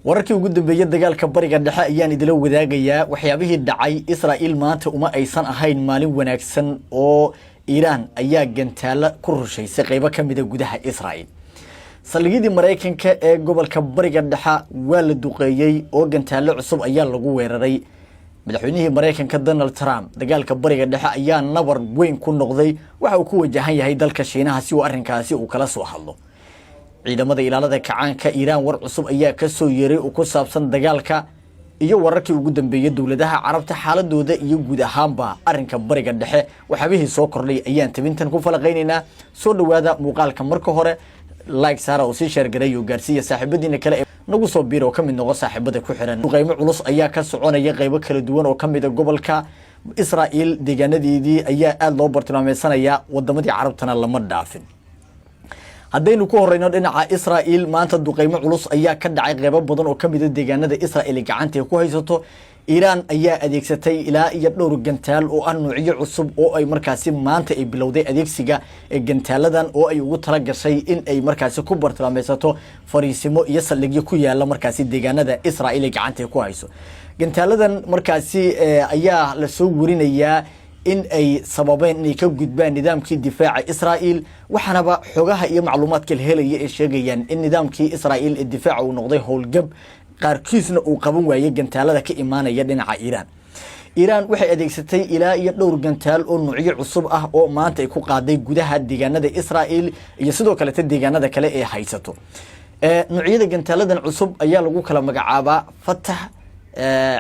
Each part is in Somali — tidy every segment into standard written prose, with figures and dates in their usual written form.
wararkii ugu dambeeyay dagaalka bariga dhexe ayaan idila wadaagayaa waxyaabihii dhacay Israa'iil maanta uma aysan ahayn maalin wanaagsan oo Iran ayaa gantaala ku rushaysay qaybo kamid ah gudaha Israa'iil salligii Mareykanka ee gobolka bariga dhexe waa la duqeeyay oo gantaalo cusub ayaa lagu weeraray madaxweynihii Mareykanka Donald Trump dagaalka bariga dhexe ayaa nabar weyn ku noqday waxa uu ku wajahan yahay dalka Shiinaha si uu arrinkaasi uu kala soo hadlo ciidamada ilaalada kacaanka Iran war cusub ayaa ka soo yeeray oo ku saabsan dagaalka iyo wararkii ugu dambeeyay dawladaha Carabta xaaladooda iyo guud ahaanba arrinka bariga dhexe waxaabihii soo kordhay ayaan tabintan ku falaqeynaynaa soo dhawaada muuqaalka marka hore like saara oo si share gareeyo gaarsiiya saaxiibadiina kale nagu soo biiro oo kamid noqo saaxiibada ku xiran qaymo culus ayaa ka soconaya qaybo kala duwan oo kamid ah gobolka Israa'iil deegaanadeedii ayaa aad loo bartilmaameedsanaya wadamadii Carabtana lama dhaafin haddaynu ku horeyno dhinaca Israa'iil maanta duqeymo culus ayaa ka dhacay qaybo badan oo kamid ah deegaanada Israa'iil gacanta ku haysato Iran ayaa adeegsatay ilaa iyo dhowr gantaal oo ah noocyo cusub oo ay markaasi maanta ay bilowday adeegsiga gantaaladan oo ay ugu tala gashay in ay markaasi ku bartilmaameysato fariisimo iyo saldhigyo ku yaala markaasi deegaanada Israa'iil gacanta ku hayso gantaaladan markaasi ayaa la soo warinayaa in ay sababeen inay ka gudbaan nidaamkii difaaca Israa'iil waxaanaba xogaha iyo macluumaadka la helay ee sheegayaan in nidaamkii Israa'iil ee difaaca uu noqday howlgab qaarkiisna uu qaban waayay gantaalada ka imaanaya dhinaca Iran waxay adeegsatay ilaa iyo dhowr gantaal oo noocyo cusub ah oo maanta ay ku qaaday gudaha deegaanada Israa'iil iyo sidoo kale deegaanada kale ee haysato noocyada gantaaladan cusub ayaa lagu kala magacaabaa Fatah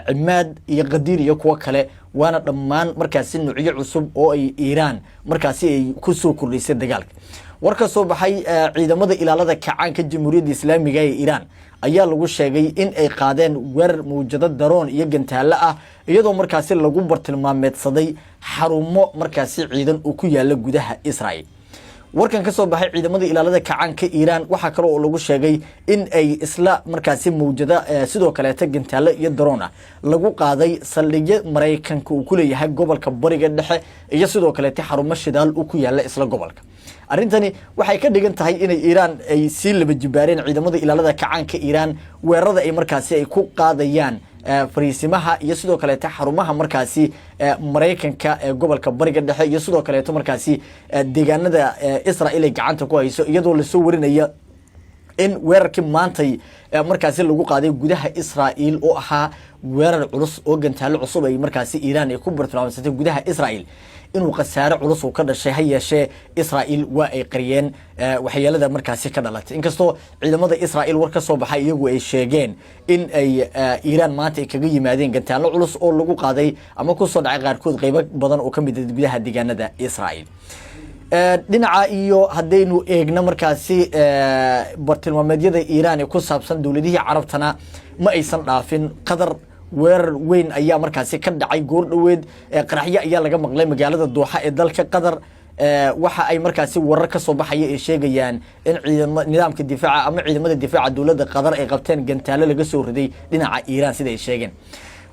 Imaad iyo Qadir iyo kuwa kale waana dhammaan markaasi noocyo cusub oo ay Iran markaasi ay ku soo kordhisay dagaalka warka soo baxay ciidamada ilaalada kacaanka Jamhuuriyadda Islaamiga ee Iran ayaa lagu sheegay in ay qaadeen weerar muujado daroon iyo gantaalo ah iyadoo markaasi lagu bartilmaameedsaday xarumo markaasi ciidan oo ku yaala gudaha Israa'iil warkan ka soo baxay ciidamada ilaalada kacaanka Iran waxa kale oo lagu sheegay in ay isla markaasi muujada sidoo kale gantaalo iyo daroon ah lagu qaaday saldhigyo Mareykanka uu ku leeyahay gobolka bariga dhexe iyo sidoo kale xarumo shidaal uu ku yaala isla gobolka arintani waxay ka dhigan tahay in Iran ay si laba jibaareen ciidamada ilaalada kacaanka Iran weerarada ay markaasi ay ku qaadayaan fariisimaha iyo sidoo kale xarumaha markaasi Mareykanka ee gobolka bariga dhexe iyo sidoo kale markaasi deegaanada Israa'iil ay gacanta ku hayso iyadoo la soo warinaya in weerarkii maantay markaasi lagu qaaday gudaha Israa'iil oo ahaa weerar culus oo gantaalo cusub ay markaasi Iran ay ku bartilmaameedsatay gudaha Israa'iil inuu qasaare culus oo ka dhashay hayeeshee Israa'iil waa ay qariyeen waxyeelada markaasi ka dhalatay inkastoo ciidamada Israa'iil war ka soo baxay iyagu ay sheegeen in ay Iran maanta kaga yimaadeen gantaalo culus oo lagu qaaday ama ku soo dhacay qaarkood qaybo badan oo kamid ah gudaha deegaanada Israa'iil dhinaca iyo hadaynu eegna markaasi bartilmaameedyada Iran ee ku saabsan dawladihii Carabtana ma aysan dhaafin qadar weerar weyn ayaa markaasi ka dhacay goor dhaweed qaraxyo ayaa laga maqlay magaalada Dooxa ee dalka Qatar waxa ay markaasi warar ka soo baxaya ee sheegayaan in nidaamka difaaca ama ciidamada difaaca dawladda Qatar ay qabteen gantaalo laga soo riday dhinaca Iran sida ay sheegeen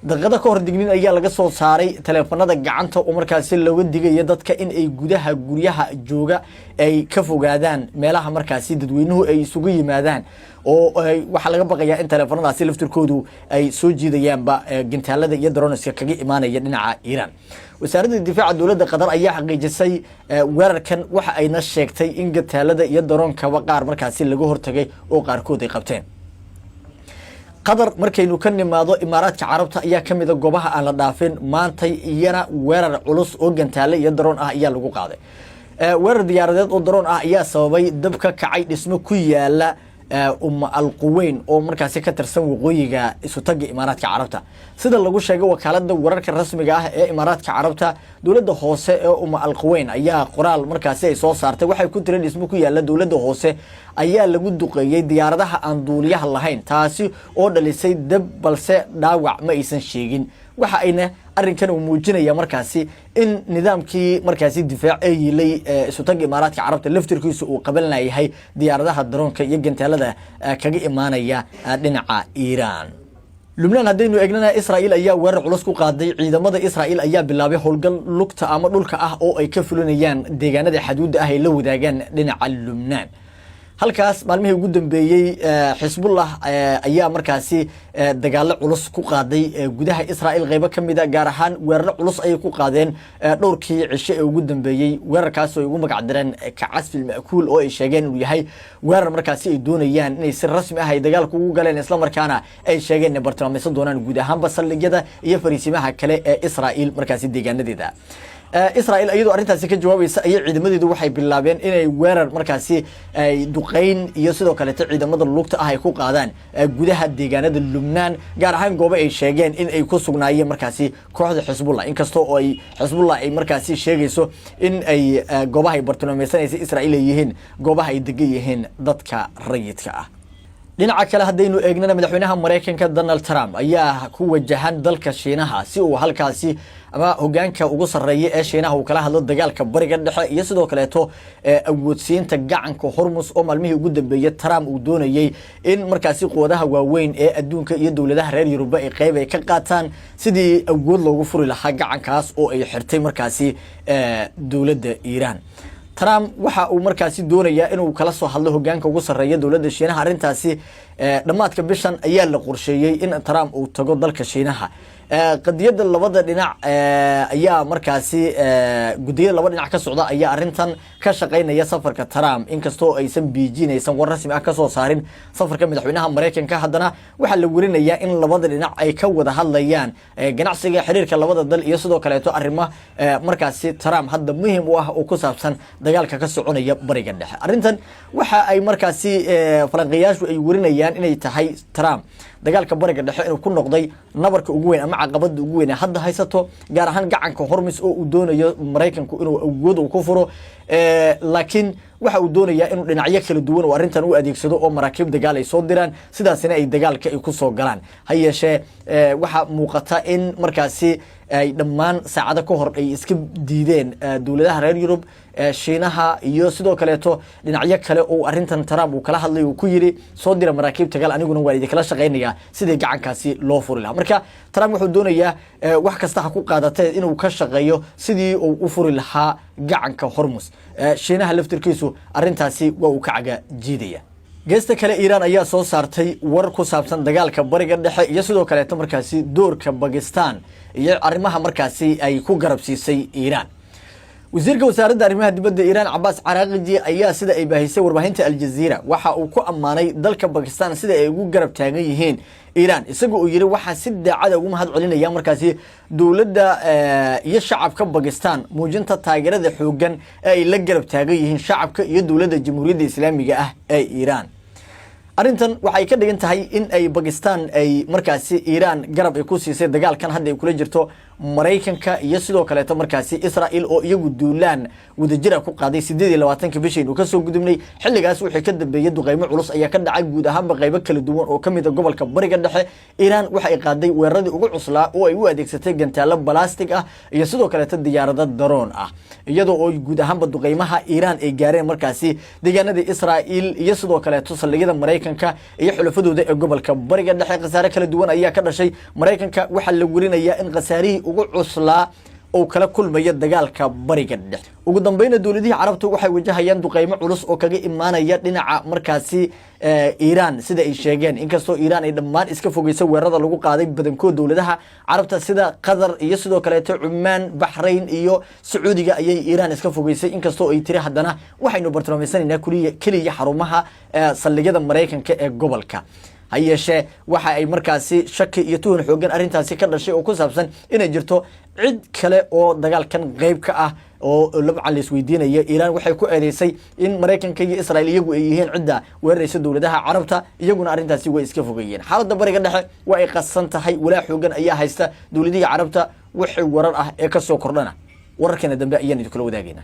daqiiqado ka hor dignin ayaa laga soo saaray teleefanada gacanta oo markaasi looga digayo dadka in ay gudaha guryaha jooga ay ka fogaadaan meelaha markaasi dadweynuhu ay isugu yimaadaan oo waxa laga baqayaa in teleefanadaasi laftirkoodu ay soo jiidayaanba gantaalada iyo droniska kaga imaanaya dhinaca Iran wasaaradda difaaca dawladda Qatar ayaa xaqiijisay weerarkan waxa ayna sheegtay in gantaalada iyo dronka qaar markaasi laga hortagay oo qaarkood ay qabteen Qatar markaynu ka nimaado Imaaraadka Carabta ayaa kamid ah goobaha aan la dhaafin maantay iyana weerar culus oo gantaalo iyo daroon ah ayaa lagu qaaday weerar diyaaradeed oo daroon ah ayaa sababay dab ka kacay dhismo ku yaala Al-Quwayn oo markaasi ka tirsan waqooyiga isu tagga Imaaraadka Carabta sida lagu sheegay wakaalada wararka rasmiga ah ee Imaaraadka Carabta dawladda hoose ee Al-Quwayn ayaa qoraal markaasi ay soo saartay waxay ku tireen dhismo ku yaala dawladda hoose ayaa lagu duqeeyay diyaaradaha aan duuliyaha lahayn taasi oo dhalisay dab balse dhaawac ma aysan sheegin waxa ayna arrinkan uu muujinaya markaasi in nidaamkii markaasi difaac ay yilay isu tag Imaaraadka Carabta laftirkiisu uu qaban lahayd diyaaradaha daroonka iyo gantaalada kaga imaanaya dhinaca Iran Lubnaan hadaynu eegnana Israa'iil ayaa weerar culus ku qaaday ciidamada Israa'iil ayaa bilaabay howlgal lugta ama dhulka ah oo ay ka fulinayaan deegaanada xuduudda ah ee la wadaagaan dhinaca Lubnaan halkaas maalmihii ugu dambeeyay Xisbullah ayaa markaasi dagaalo culus ku qaaday gudaha Israa'iil qaybo kamid ah gaar ahaan weerar culus ay ku qaadeen dhowrkii cisho ee ugu dambeeyay weerarkaas oo ugu magac dareen kacasfil ma'kuul oo ay sheegeen inuu yahay weerar markaasi ay doonayaan inay si rasmi ah ay dagaalku ugu galeen isla markaana ay sheegeen in bartilmaameedsan doonaan guud ahaan basaldhigyada iyo fariisimaha kale ee Israa'iil markaasi deegaanadeeda Israa'iil ayadoo arintaasi ka jawaabaysa ay ciidamadeedu waxay bilaabeen inay weerar markaasi ay duqeyn iyo sidoo kale ciidamada lugta ah ay ku qaadaan gudaha deegaanada Lubnaan gaar ahaan goobo ay sheegeen in ay ku sugnaayeen markaasi kooxda Xisbullah inkastoo ay Xisbullah ay markaasi sheegayso in ay goobaha ay bartilmaameedsanaysa Israa'iil yihiin goobaha ay degan yihiin dadka rayidka ah dhinaca kale hadaynu eegnana madaxweynaha Mareykanka Donald Trump ayaa ku wajahan dalka Shiinaha si uu halkaasi ama hogaanka ugu sareeyay ee Shiinaha uu kala hadlo dagaalka bariga dhexe iyo sidoo kale awoodsiinta gacanka Hormuz oo maalmihii ugu dambeeyay Trump uu doonayay in markaasi quwadaha waaweyn ee adduunka iyo dawladaha reer Yurub ay qayb ay ka qaataan sidii awood loogu furi lahaa gacankaas oo ay xirtay markaasi dawladda Iran Trump waxa uu markaasi doonaya inuu kala soo hadlo hogaanka ugu sareeya dawladda Shiinaha arintaasi dhamaadka bishan ayaa la qorsheeyay in Trump uu tago dalka Shiinaha qadiyada labada dhinac ayaa markaasi gudiyada labada dhinac ka socda ayaa arintan ka shaqeynaya safarka Trump inkastoo aysan Beijing aysan war rasmi ah ka soo saarin safarka madaxweynaha Mareykanka haddana waxa la warinayaa in labada dhinac ay ka wada hadlayaan ganacsiga xiriirka labada dal iyo sidoo kale arrimo markaasi Trump hadda muhiim u ah oo ku saabsan dagaalka ka soconaya bariga dhexe arintan waxa ay markaasi falanqeeyaashu ay warinayaan inay tahay Trump dagaalka bariga dhexe inuu ku noqday nabarka ugu weyn ama caqabada ugu weyn hadda haysato gaar ahaan gacanka Hormuz oo uu doonayo Mareykanku inuu awood ku furo laakiin waxa uu doonayaa inuu dhinacyo kala duwan oo arintan u adeegsado oo maraakiib dagaal ay soo diraan sidaasina ay dagaalka ay ku soo galaan hayeeshee waxa muuqata in markaasi ay dhammaan saacado ka hor ay iska diideen dawladaha reer Yurub Shiinaha iyo sidoo kale dhinacyo kale oo arintan Trump uu kala hadlay uu ku yiri soo dira maraakiib dagaal aniguna waan idin kala shaqeynaya sidii gacankaasi loo furi lahaa marka Trump wuxuu doonayaa wax kasta ha ku qaadatay inuu ka shaqeeyo sidii uu u furi lahaa gacanka Hormuz Shiinaha laftirkiisu arintaasi waa uu ka caga jiidaya geesta kale Iran ayaa soo saartay war ku saabsan dagaalka bariga dhexe iyo sidoo kale markaasi doorka Pakistan iyo arrimaha markaasi ay ku garab siisay Iran wasiirka wasaaradda arrimaha dibadda Iran Abbas Araghchi ayaa sida ay baahisay warbaahinta Al Jazeera waxa uu ku amaanay dalka Pakistan sida ay ugu garab taagan yihiin Iran isagoo uu yiri waxa si daacad ugu mahad celinaya markaasi dawladda iyo shacabka Pakistan muujinta taageerada xoogan ay la garab taagan yihiin shacabka iyo dawladda Jamhuuriyadda Islaamiga ah ee Iran arintan waxay ka dhigan tahay in ay Pakistan ay markaasi Iran garab ay ku siisay dagaalkan hadda ay kula jirto Mareykanka iyo sidoo kale markaasi Israa'iil oo iyagu duulaan wadajir ku qaaday 28 bishii uu ka soo gudubnay xilligaas wixii ka dambeeyay duqeymo culus ayaa ka dhacay guud ahaan qaybo kala duwan oo kamid ah gobolka bariga dhexe Iran waxa ay qaaday weeraradii ugu cuslaa oo ay u adeegsatay gantaalo balastic ah iyo sidoo kale diyaarado drone ah iyadoo oo guud ahaan duqeymaha Iran ay gaareen markaasi deegaanada Israa'iil iyo sidoo kale saldhigyada Mareykanka iyo xulafadooda ee gobolka bariga dhexe qasaare kala duwan ayaa ka dhashay Mareykanka waxa la warinayaa in qasaarihi ugu cuslaa oo kala kulmaya dagaalka bariga dhexe ugu dambeynna dawladaha Carabtu waxay wajahayaan duqeymo culus oo kaga imaanaya dhinaca markaasi Iran sida ay sheegeen inkastoo Iran ay dhammaan iska fogeysay weerarada lagu qaaday badankood dawladaha Carabta sida Qatar iyo sidoo kale Oman Bahrain iyo Sacuudiga ayay Iran iska fogeysay inkastoo ay tiri haddana waxaynu bartilmaameedsanayna kaliya xarumaha saldhigyada Mareykanka ee gobolka hayeeshee waxa ay markaasi shaki iyo tuhun xoogan arintaasi ka dhashay oo ku saabsan inay jirto cid kale oo dagaalkan qayb ka ah oo labcan la isweydiinayo Iran waxay ku eedeysay in Mareykanka iyo Israa'iil iyagu ay yihiin cidda weeraraysa dawladaha Carabta iyaguna arintaasi way iska fogeeyeen xaaladda bariga dhexe waa ay qasan tahay walaa xoogan ayaa haysta dawladaha Carabta wixii warar ah ee ka soo kordhana wararkana dambe ayaan idin kula wadaagayna